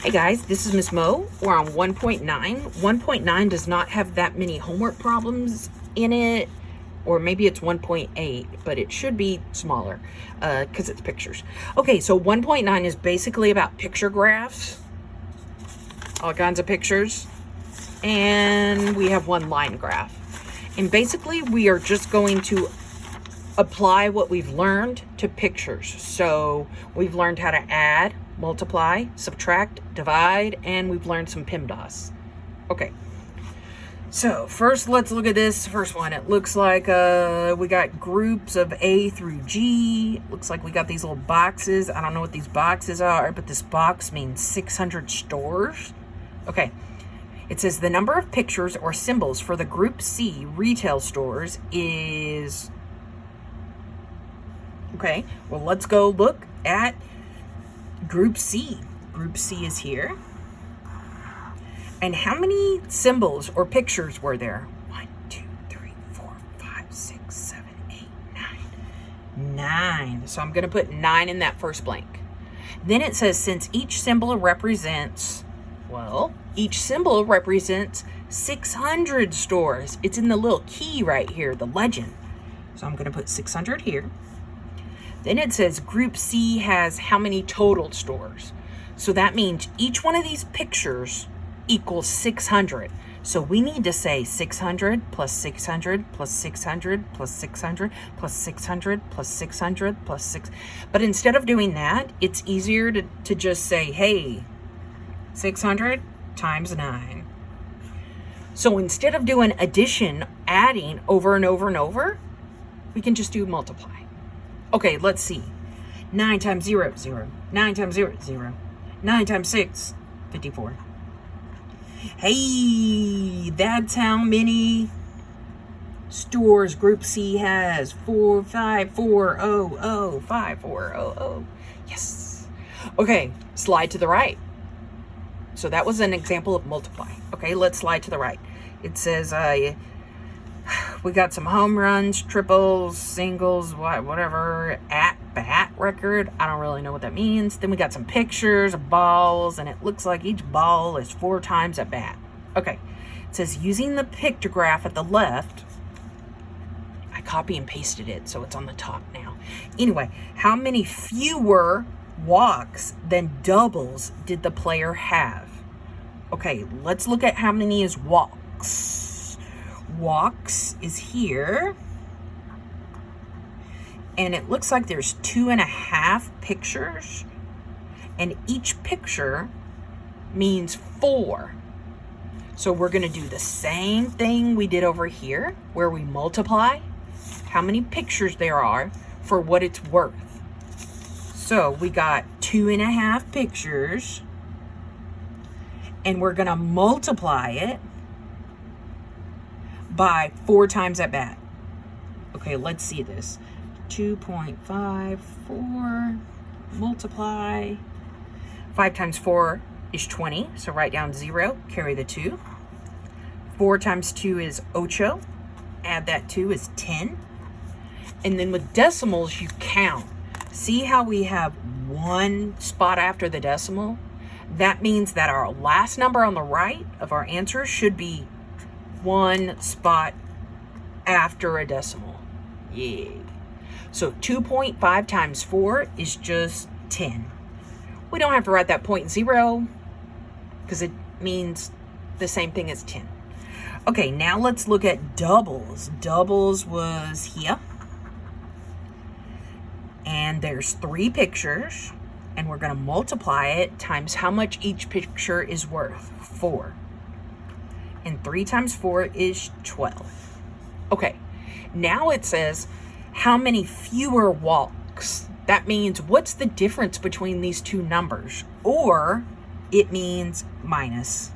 Hey guys, this is Miss Mo. We're on 1.9. 1.9 does not have that many homework problems in it, or maybe it's 1.8, but it should be smaller because it's pictures. Okay, so 1.9 is basically about picture graphs, all kinds of pictures, and we have one line graph. And basically we are just going to apply what we've learned to pictures. So we've learned how to add, multiply, subtract, divide, and we've learned some PEMDAS. Okay, so first let's look at this first one. It looks like we got groups of A through G. Looks like we got these little boxes. I don't know what these boxes are, but this box means 600 stores. Okay, it says the number of pictures or symbols for the group C retail stores is... Okay, well, let's go look at Group C. Group C is here. And how many symbols or pictures were there? 1, 2, 3, 4, 5, 6, 7, 8, 9. 9. So I'm going to put 9 in that first blank. Then it says since each symbol represents, well, each symbol represents 600 stores. It's in the little key right here, the legend. So I'm going to put 600 here. Then it says Group C has how many total stores? So that means each one of these pictures equals 600. So we need to say 600 plus 600 plus 600 plus 600 plus 600 plus 600 plus 6. But instead of doing that, it's easier to just say, hey, 600 times 9. So instead of doing addition, adding over and over and over, we can just do multiply. Okay, let's see. 9 times 0, 0. 9 times 0, 0. 9 times 6, 54. Hey, that's how many stores Group C has. 45400 5400. Yes. Okay, slide to the right. So that was an example of multiply. Okay, let's slide to the right. It says we got some home runs, triples, singles, whatever, at bat record. I don't really know what that means. Then we got some pictures of balls, and it looks like each ball is 4 times at bat. Okay, it says using the pictograph at the left, I copy and pasted it, so it's on the top now. Anyway, how many fewer walks than doubles did the player have? Okay, let's look at how many is walks. Walks is here, and it looks like there's 2.5 pictures, and each picture means 4. So we're going to do the same thing we did over here, where we multiply how many pictures there are for what it's worth. So we got 2.5 pictures, and we're going to multiply it by 4 times at bat. Okay, let's see this. 2.54 multiply. 5 times 4 is 20, so write down 0, carry the 2. 4 times 2 is 8, add that 2 is 10. And then with decimals, you count. See how we have 1 spot after the decimal? That means that our last number on the right of our answer should be 1 spot after a decimal. Yeah. So 2.5 times 4 is just 10. We don't have to write that 0.0 because it means the same thing as 10. Okay, now let's look at doubles. Doubles was here. And there's 3 pictures, and we're going to multiply it times how much each picture is worth, 4. And 3 times 4 is 12. Okay, now it says how many fewer walks. That means what's the difference between these two numbers? Or it means minus.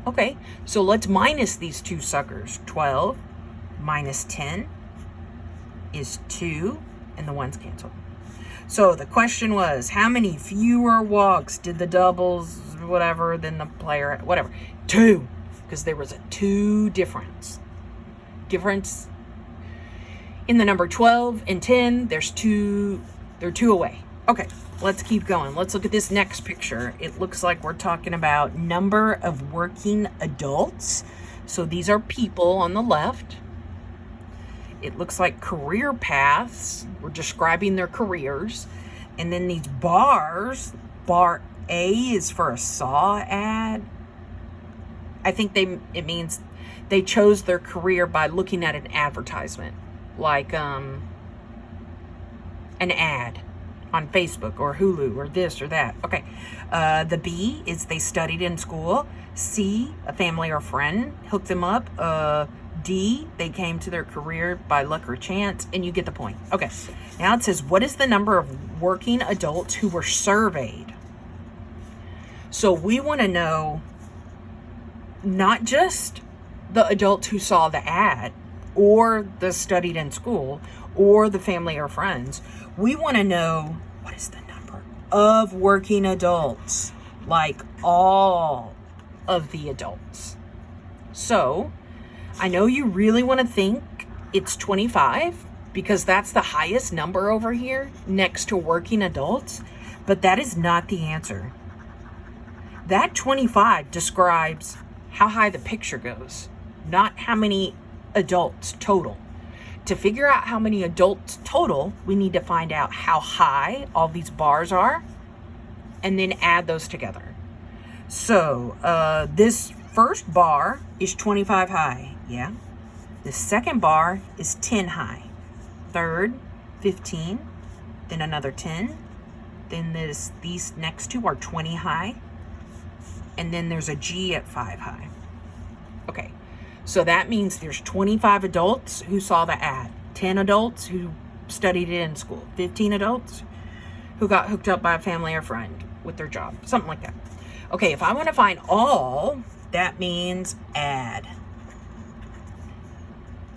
Okay, so let's minus these two suckers. 12 minus 10 is 2, and the 1's canceled. So the question was, how many fewer walks did the doubles, whatever, than the player, whatever? 2, because there was a 2 difference. In the number 12 and 10, they're 2 away. Okay, let's keep going. Let's look at this next picture. It looks like we're talking about number of working adults. So these are people on the left. It looks like career paths. We're describing their careers. And then these bars, bar A is for a saw ad. I think it means they chose their career by looking at an advertisement, like an ad on Facebook or Hulu or this or that. Okay. The B is they studied in school. C, a family or friend hooked them up. D, they came to their career by luck or chance, and you get the point. Okay. Now it says, what is the number of working adults who were surveyed? So we want to know not just the adults who saw the ad or the studied in school or the family or friends. We want to know, what is the number of working adults, like all of the adults. So I know you really want to think it's 25 because that's the highest number over here next to working adults, but that is not the answer. That 25 describes how high the picture goes, not how many adults total. To figure out how many adults total, we need to find out how high all these bars are and then add those together. So this first bar is 25 high, yeah? The second bar is 10 high. Third, 15, then another 10. Then these next two are 20 high. And then there's a G at 5 high. Okay, so that means there's 25 adults who saw the ad, 10 adults who studied it in school, 15 adults who got hooked up by a family or friend with their job, something like that. Okay, if I want to find all, that means add.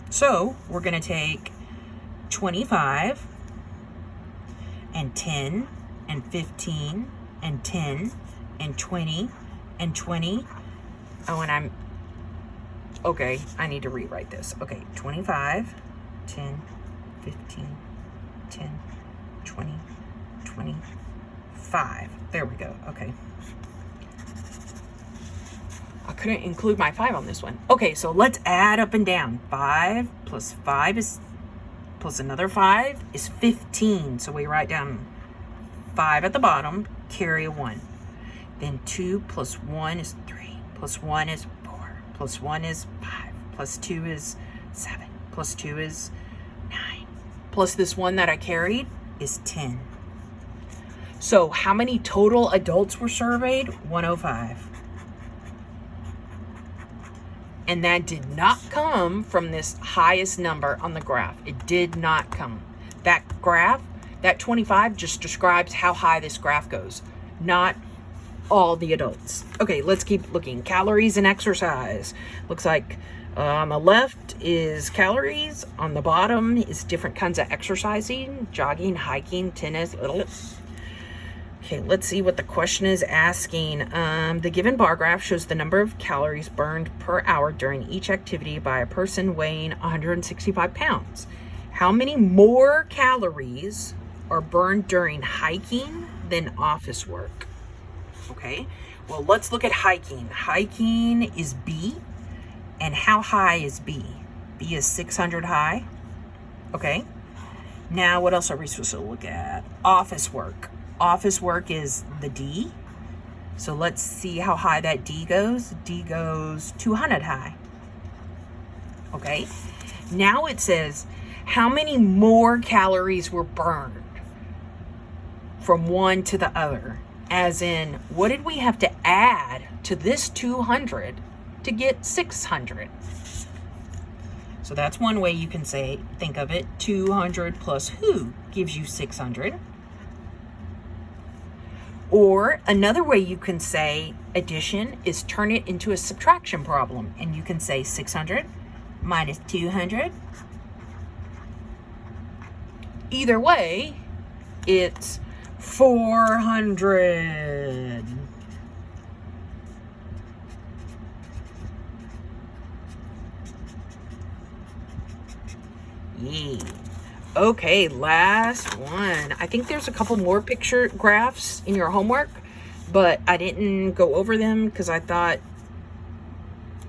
So we're going to take 25 and 10 and 15 and 10 and 20 and 20. Oh, and okay, I need to rewrite this. Okay, 25, 10, 15, 10, 20, 25. There we go. Okay. I couldn't include my 5 on this one. Okay, so let's add up and down. 5 plus 5 is, plus another 5 is 15. So we write down 5 at the bottom, carry a 1. Then 2 plus 1 is 3, plus 1 is 4, plus 1 is 5, plus 2 is 7, plus 2 is 9, plus this 1 that I carried is 10. So how many total adults were surveyed? 105. And that did not come from this highest number on the graph. It did not come. That graph, that 25 just describes how high this graph goes, not all the adults. Okay, let's keep looking. Calories and exercise. Looks like on the left is calories. On the bottom is different kinds of exercising, jogging, hiking, tennis. Okay, let's see what the question is asking. The given bar graph shows the number of calories burned per hour during each activity by a person weighing 165 pounds. How many more calories are burned during hiking than office work? Okay, well, let's look at hiking. Hiking is B. And how high is B? B is 600 high. Okay, now what else are we supposed to look at? Office work. Office work is the D. So let's see how high that D goes. D goes 200 high. Okay, now it says how many more calories were burned from one to the other. As in, what did we have to add to this 200 to get 600? So that's one way you can think of it. 200 plus who gives you 600. Or another way you can say addition is turn it into a subtraction problem. And you can say 600 minus 200. Either way, it's 400. Yeah. Okay, last one. I think there's a couple more picture graphs in your homework, but I didn't go over them because I thought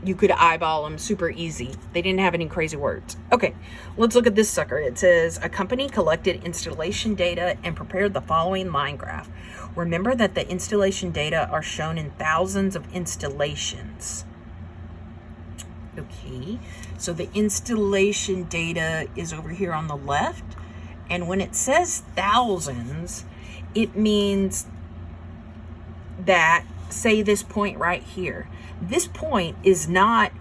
you could eyeball them super easy. They didn't have any crazy words. Okay, let's look at this sucker. It says, a company collected installation data and prepared the following line graph. Remember that the installation data are shown in thousands of installations. Okay, so the installation data is over here on the left. And when it says thousands, it means that, say this point right here, this point is not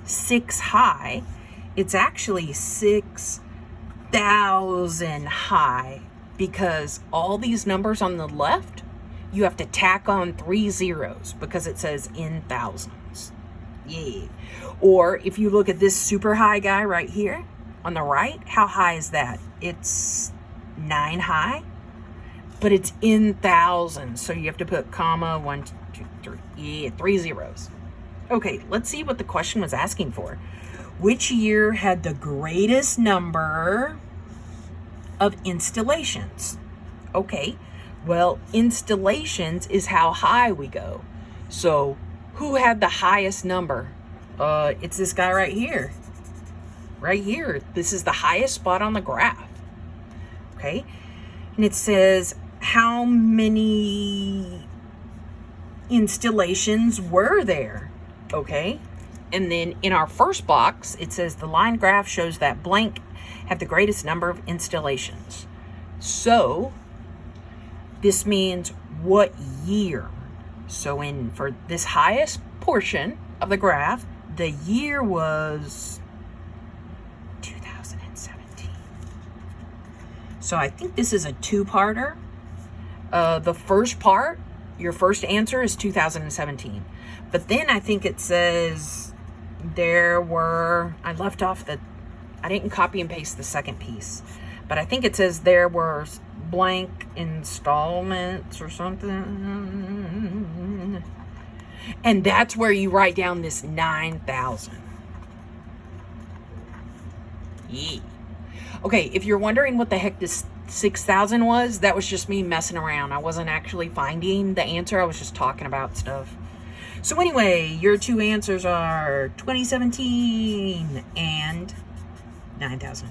6 high. It's actually 6,000 high, because all these numbers on the left, you have to tack on 3 zeros because it says in thousands. Yeah. Or if you look at this super high guy right here on the right, how high is that? It's 9 high, but it's in thousands. So you have to put comma, 1, 2, 3, yeah, 3 zeros. Okay, let's see what the question was asking for. Which year had the greatest number of installations? Okay, well, installations is how high we go. So who had the highest number? It's this guy right here. Right here. This is the highest spot on the graph. Okay, and it says how many installations were there? Okay, and then in our first box, it says the line graph shows that blank have the greatest number of installations. So this means what year? So for this highest portion of the graph, the year was 2017. So I think this is a two-parter. The first part, your first answer is 2017. But then I think it says there were, I didn't copy and paste the second piece, but I think it says there were blank installments or something. And that's where you write down this 9,000. Yeah. Okay, if you're wondering what the heck this 6,000 was, that was just me messing around. I wasn't actually finding the answer. I was just talking about stuff. So anyway, your two answers are 2017 and 9,000.